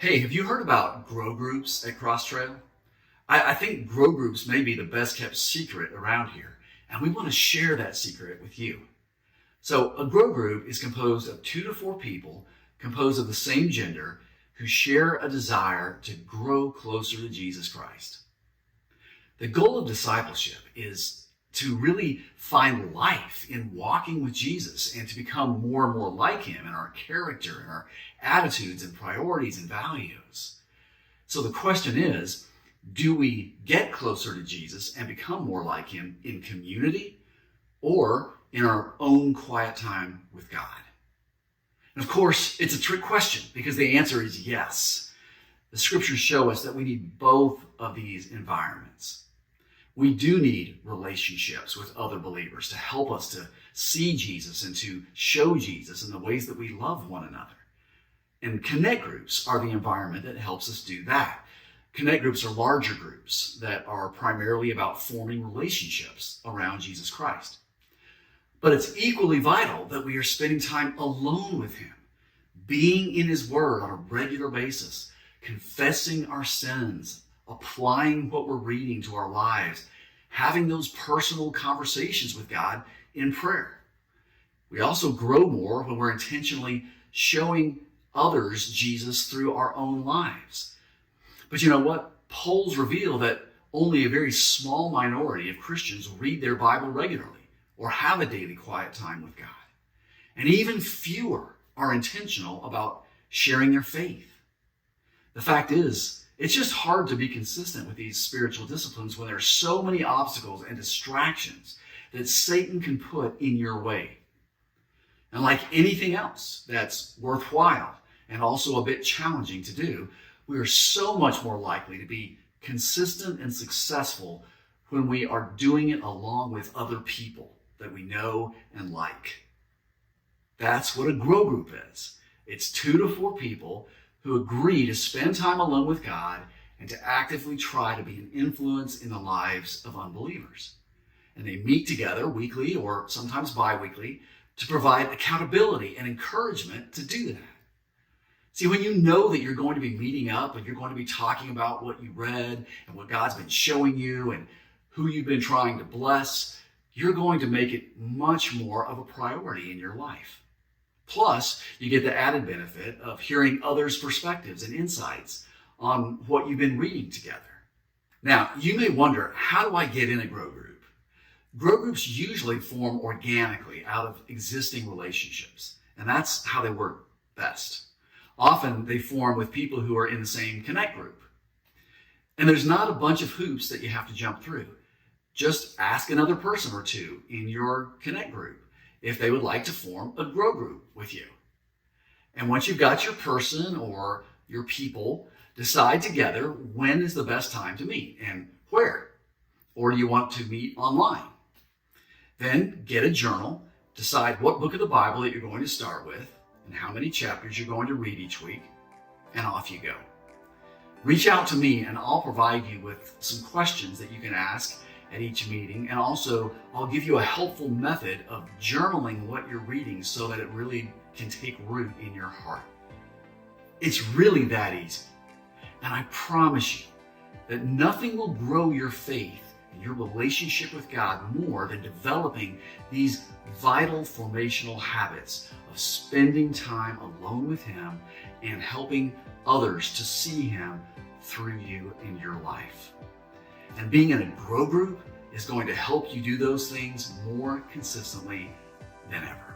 Hey, have you heard about grow groups at Crosstrail? I think grow groups may be the best kept secret around here, and we want to share that secret with you. So, a grow group is composed of 2 to 4 people, composed of the same gender, who share a desire to grow closer to Jesus Christ. The goal of discipleship is to really find life in walking with Jesus and to become more and more like him in our character and our attitudes and priorities and values. So the question is, do we get closer to Jesus and become more like him in community or in our own quiet time with God? And of course, it's a trick question because the answer is yes. The scriptures show us that we need both of these environments. We do need relationships with other believers to help us to see Jesus and to show Jesus in the ways that we love one another. And connect groups are the environment that helps us do that. Connect groups are larger groups that are primarily about forming relationships around Jesus Christ. But it's equally vital that we are spending time alone with him, being in his word on a regular basis, confessing our sins, applying what we're reading to our lives, having those personal conversations with God in prayer. We also grow more when we're intentionally showing others Jesus through our own lives. But you know what? Polls reveal that only a very small minority of Christians read their Bible regularly or have a daily quiet time with God. And even fewer are intentional about sharing their faith. The fact is, it's just hard to be consistent with these spiritual disciplines when there are so many obstacles and distractions that Satan can put in your way. And like anything else that's worthwhile and also a bit challenging to do, we are so much more likely to be consistent and successful when we are doing it along with other people that we know and like. That's what a grow group is. It's 2 to 4 people who agree to spend time alone with God and to actively try to be an influence in the lives of unbelievers. And they meet together weekly or sometimes bi-weekly to provide accountability and encouragement to do that. See, when you know that you're going to be meeting up and you're going to be talking about what you read and what God's been showing you and who you've been trying to bless, you're going to make it much more of a priority in your life. Plus, you get the added benefit of hearing others' perspectives and insights on what you've been reading together. Now, you may wonder, how do I get in a grow group? Grow groups usually form organically out of existing relationships, and that's how they work best. Often, they form with people who are in the same connect group. And there's not a bunch of hoops that you have to jump through. Just ask another person or two in your connect group if they would like to form a grow group with you. And once you've got your person or your people, decide together when is the best time to meet and where. Or do you want to meet online? Then get a journal, decide what book of the Bible that you're going to start with and how many chapters you're going to read each week, and off you go. Reach out to me and I'll provide you with some questions that you can ask at each meeting, and also I'll give you a helpful method of journaling what you're reading so that it really can take root in your heart. It's really that easy. And I promise you that nothing will grow your faith and your relationship with God more than developing these vital formational habits of spending time alone with him and helping others to see him through you in your life. And being in a grow group is going to help you do those things more consistently than ever.